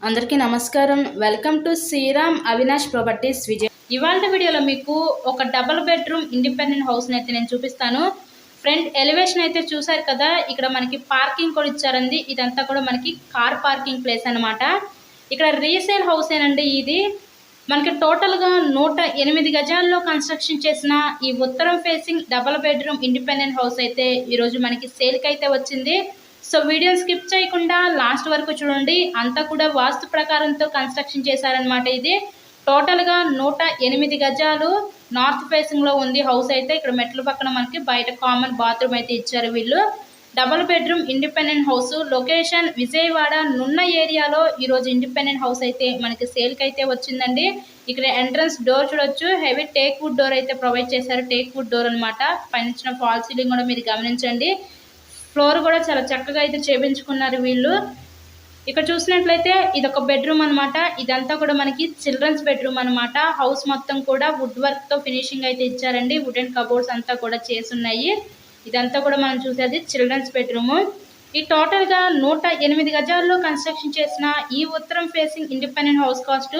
అందరికీ నమస్కారం. Welcome to Sriram Avinash Properties Vijay. ఇవాళ వీడియోలో మీకు ఒక డబుల్ బెడ్రూమ్ ఇండిపెండెంట్ హౌస్ని అయితే నేను చూపిస్తాను. ఫ్రంట్ ఎలివేషన్ అయితే చూసారు కదా, ఇక్కడ మనకి పార్కింగ్ కూడా ఇచ్చారండి. ఇదంతా కూడా మనకి కార్ పార్కింగ్ ప్లేస్ అనమాట. ఇక్కడ రీసేల్ హౌస్ ఏనండి ఇది. మనకి టోటల్గా 108 గజాల్లో కన్స్ట్రక్షన్ చేసిన ఈ ఉత్తరం facing double bedroom independent house అయితే ఈరోజు మనకి సేల్కి అయితే వచ్చింది. సో వీడియోని స్కిప్ చేయకుండా లాస్ట్ వరకు చూడండి. అంతా కూడా వాస్తు ప్రకారంతో కన్స్ట్రక్షన్ చేశారనమాట. ఇది టోటల్గా 108 గజాలు నార్త్ ఫేసింగ్లో ఉంది హౌస్ అయితే. ఇక్కడ మెట్ల పక్కన మనకి బయట కామన్ బాత్రూమ్ అయితే ఇచ్చారు వీళ్ళు. Double bedroom independent house, location Vijayawada Nunna ఏరియాలో ఈరోజు ఇండిపెండెంట్ హౌస్ అయితే మనకి సేల్కి అయితే వచ్చిందండి. ఇక్కడ ఎంట్రన్స్ డోర్ చూడొచ్చు, హెవీ టేక్ వుడ్ డోర్ అయితే ప్రొవైడ్ చేశారు. టేక్ వుడ్ డోర్ అనమాట. పైన ఇచ్చిన ఫాల్ సీలింగ్ కూడా మీరు గమనించండి. ఫ్లోర్ కూడా చాలా చక్కగా అయితే చేపించుకున్నారు వీళ్ళు. ఇక్కడ చూసినట్లయితే ఇది ఒక బెడ్రూమ్ అనమాట. ఇదంతా కూడా మనకి చిల్డ్రన్స్ బెడ్రూమ్ అనమాట. హౌస్ మొత్తం కూడా వుడ్ వర్క్ తో ఫినిషింగ్ అయితే ఇచ్చారండి. వుడెన్ కబోర్డ్స్ అంతా కూడా చేసున్నాయి. ఇదంతా కూడా మనం చూసేది చిల్డ్రన్స్ బెడ్రూమ్. ఈ టోటల్ గా 108 గజాల్లో కన్స్ట్రక్షన్ చేసిన ఈ ఉత్తరం ఫేసింగ్ ఇండిపెండెంట్ హౌస్ కాస్ట్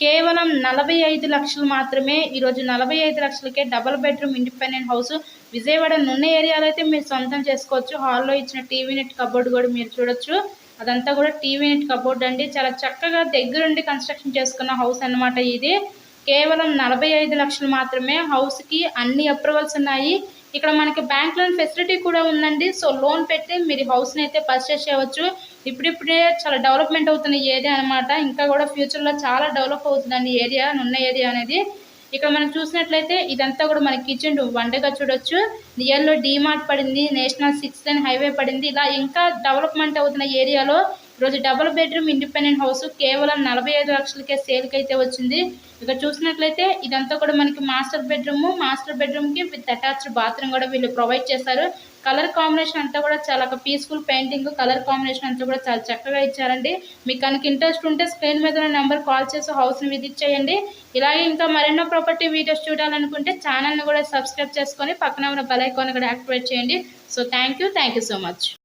కేవలం 45 లక్షలు మాత్రమే. ఈరోజు 45 లక్షలకే double bedroom independent house Vijayawada Nunna ఏరియాలో అయితే మీరు సొంతం చేసుకోవచ్చు. హాల్లో ఇచ్చిన టీవీ నెట్ కబోర్డ్ కూడా మీరు చూడొచ్చు. అదంతా కూడా టీవీ నెట్ కబోర్డ్ అండి. చాలా చక్కగా దగ్గరుండి కన్స్ట్రక్షన్ చేసుకున్న హౌస్ అన్నమాట ఇది. కేవలం 45 లక్షలు మాత్రమే. హౌస్కి అన్ని అప్రూవల్స్ ఉన్నాయి. ఇక్కడ మనకి బ్యాంక్ లోన్ ఫెసిలిటీ కూడా ఉందండి. సో లోన్ పెట్టి మీరు హౌస్ని అయితే పర్చేస్ చేయవచ్చు. ఇప్పుడిప్పుడే చాలా డెవలప్మెంట్ అవుతున్న ఏరియా అనమాట. ఇంకా కూడా ఫ్యూచర్లో చాలా డెవలప్ అవుతుందండి ఏరియా, నున్న ఏరియా అనేది. ఇక్కడ మనం చూసినట్లయితే ఇదంతా కూడా మన కిచెన్ వంటగా చూడొచ్చు. నియర్లో డీమార్ట్ పడింది, నేషనల్ 6 లైన్ హైవే పడింది. ఇలా ఇంకా డెవలప్మెంట్ అవుతున్న ఏరియాలో ఈరోజు డబుల్ బెడ్రూమ్ ఇండిపెండెంట్ హౌస్ కేవలం 45 లక్షలకే సేల్కి అయితే వచ్చింది. ఇక్కడ చూసినట్లయితే ఇదంతా కూడా మనకి మాస్టర్ బెడ్రూమ్కి విత్ అటాచ్డ్ బాత్రూమ్ కూడా వీళ్ళు ప్రొవైడ్ చేశారు. కలర్ కాంబినేషన్ అంతా కూడా చాలా పీస్ఫుల్ పెయింటింగ్, కలర్ కాంబినేషన్ అంతా కూడా చాలా చక్కగా ఇచ్చారండి. మీకు కనుక ఇంట్రెస్ట్ ఉంటే స్క్రీన్ మీద నెంబర్ కాల్ చేసి హౌస్ని విజిట్ చేయండి. ఇలాగే ఇంకా మరెన్నో ప్రాపర్టీ వీడియోస్ చూడాలనుకుంటే ఛానల్ని కూడా సబ్స్క్రైబ్ చేసుకొని పక్కన ఉన్న బెల్ ఐకాన్ కూడా యాక్టివేట్ చేయండి. So thank you so much.